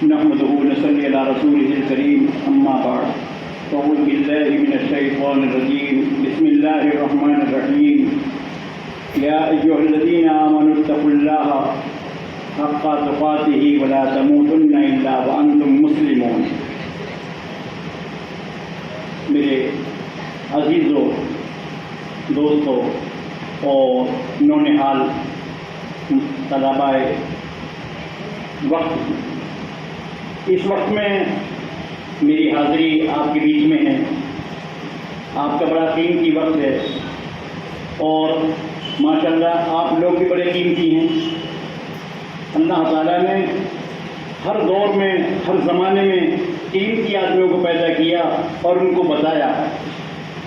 نحمده ونصلي على رسوله الكريم أما بعد أعوذ بالله من الشيطان الرجيم بسم الله الرحمن الرحيم يا أيها الذين آمنوا اتقوا الله حق تقاته ولا تموتن إلا وأنتم مسلمون. میرے عزیزوں، دوستوں اور نونہال طلباء وقت، اس وقت میں میری حاضری آپ کے بیچ میں ہے. آپ کا بڑا قیمتی وقت ہے اور ماشاءاللہ آپ لوگ بھی بڑے قیمتی ہیں. اللہ تعالیٰ نے ہر دور میں، ہر زمانے میں قیمتی آدمیوں کو پیدا کیا اور ان کو بتایا.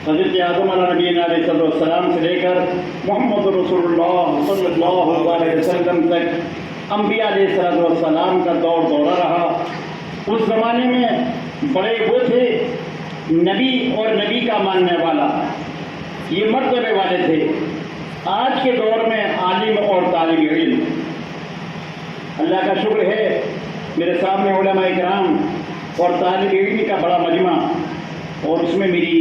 حضرت آدم علیہ نبی علیہ السلام سے لے کر محمد رسول اللہ صلی اللہ علیہ وسلم تک انبیاء علیہ السلام کا دورہ رہا. اس زمانے میں بڑے وہ تھے نبی اور نبی کا ماننے والا، یہ مرتبے والے تھے. آج کے دور میں عالم اور طالب علم. اللہ کا شکر ہے میرے سامنے علماء کرام اور طالب علم کا بڑا مجمع، اور اس میں میری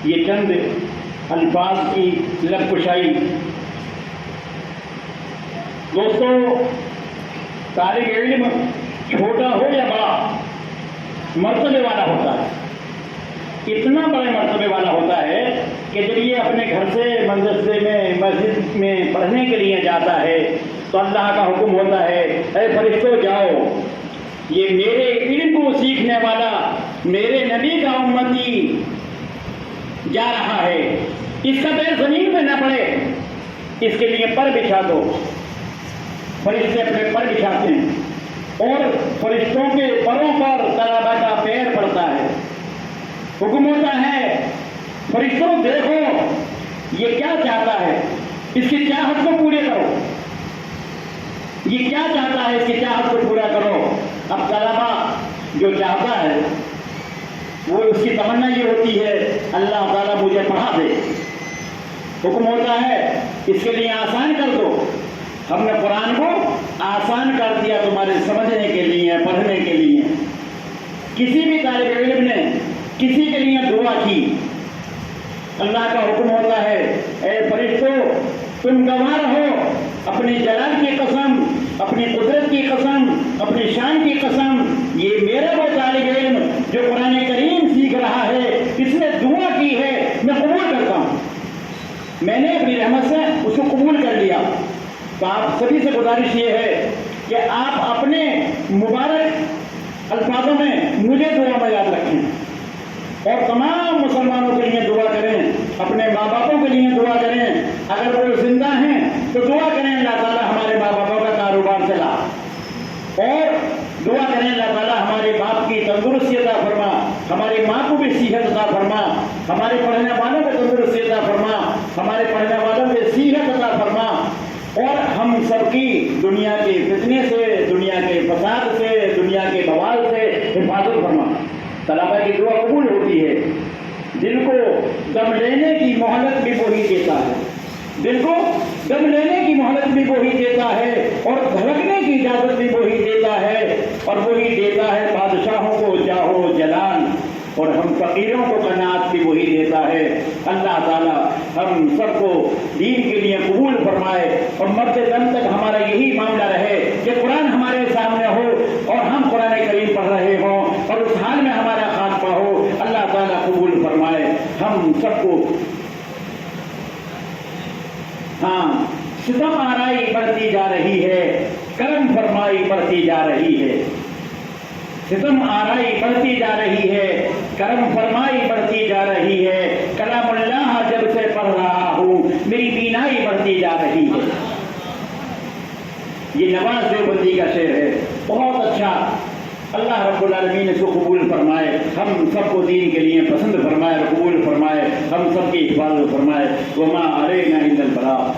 یہ چند الفاظ کی لب کشائی. دوستوں، طالب علم چھوٹا ہو یا بڑا مرتبے والا ہوتا ہے. اتنا بڑے مرتبے والا ہوتا ہے کہ جب یہ اپنے گھر سے مدرسے میں، مسجد میں پڑھنے کے لیے جاتا ہے تو اللہ کا حکم ہوتا ہے، اے فرشتوں جاؤ، یہ میرے علم کو سیکھنے والا میرے نبی کا امتی جا رہا ہے، اس کا پیر زمین پہ نہ پڑے، اس کے لیے پر بچھا دو. فرشتے اپنے پر بچھاتے ہیں اور فرشتوں کے پروں پر طلباء کا پیر پڑتا ہے. حکم ہوتا ہے، فرشتوں دیکھو یہ کیا چاہتا ہے، اس کی چاہت کو پورے کرو. یہ کیا چاہتا ہے، اس کی چاہت کو پورا کرو. اب طلباء جو چاہتا ہے وہ اس کی تمنا یہ ہوتی ہے، اللہ تعالیٰ مجھے پڑھا دے. حکم ہوتا ہے اس کے لیے آسان کر دو. ہم نے قرآن کو آسان کر دیا تمہارے سمجھنے کے لیے، پڑھنے کے لیے. کسی بھی طالب علم نے کسی کے لیے دعا کی، اللہ کا حکم ہوتا ہے، اے فرشتوں تم گواہ رہو، اپنی جلال کی قسم، اپنی قدرت کی قسم، اپنی شان کی قسم، یہ میرا وہ طالب علم جو قرآن کریم سیکھ رہا ہے، اس نے دعا کی ہے، میں قبول کرتا ہوں. میں نے اپنی رحمت سے اس کو قبول کر لیا. تو آپ سبھی سے گزارش یہ ہے کہ آپ اپنے مبارک الفاظوں میں مجھے دعا میں یاد رکھیں اور تمام مسلمانوں کے لیے دعا کریں، اپنے ماں باپوں کے لیے دعا کریں. اگر وہ زندہ ہیں تو دعا کریں اللہ تعالیٰ ہمارے ماں باپوں کا کاروبار چلا، اور دعا کریں اللہ تعالیٰ ہمارے باپ کی تندرستی عطا فرما، ہماری ماں کو بھی صحت عطا فرما، ہمارے پڑھنے والوں کو تندرستی عطا فرما، ہمارے پڑھنے والوں کو صحت عطا فرما، اور ہم سب کی دنیا کے فتنے سے، دنیا کے فساد سے، دنیا کے بوال سے حفاظت فرما. طلباء کی دعا قبول ہوتی ہے. دل کو دم لینے کی مہلت بھی وہی دیتا ہے، دل کو دم لینے کی مہلت بھی وہی دیتا ہے، اور دھڑکنے کی اجازت بھی وہی دیتا ہے، اور وہی دیتا ہے بادشاہوں کو جاہ و جلال، اور ہم فقیروں کو قناعت بھی وہی دیتا ہے. اللہ تعالیٰ ہم سب کو دین کے لیے قبول فرمائے، اور مرتے دم تک ہمارا یہی معاملہ رہے کہ قرآن ہمارے سامنے ہو اور ہم قرآن کریم پڑھ رہے ہوں، اور اس حال میں ہمارا خاتمہ ہو. اللہ تعالیٰ قبول فرمائے ہم سب کو. ہاں، ستم آرائی بڑھتی جا رہی ہے، کرم فرمائی بڑھتی جا رہی ہے. ستم آرائی بڑھتی جا رہی ہے، کرم فرمائی بڑھتی جا رہی ہے. کلام اللہ جب سے پڑھ رہا ہوں میری بینائی بڑھتی جا رہی ہے. یہ نواز دیوبندی کا شعر ہے، بہت اچھا. اللہ رب العالمین اس کو قبول فرمائے، ہم سب کو دین کے لیے پسند فرمائے، قبول فرمائے، ہم سب کی حفاظت فرمائے. وما علینا الا البلاغ.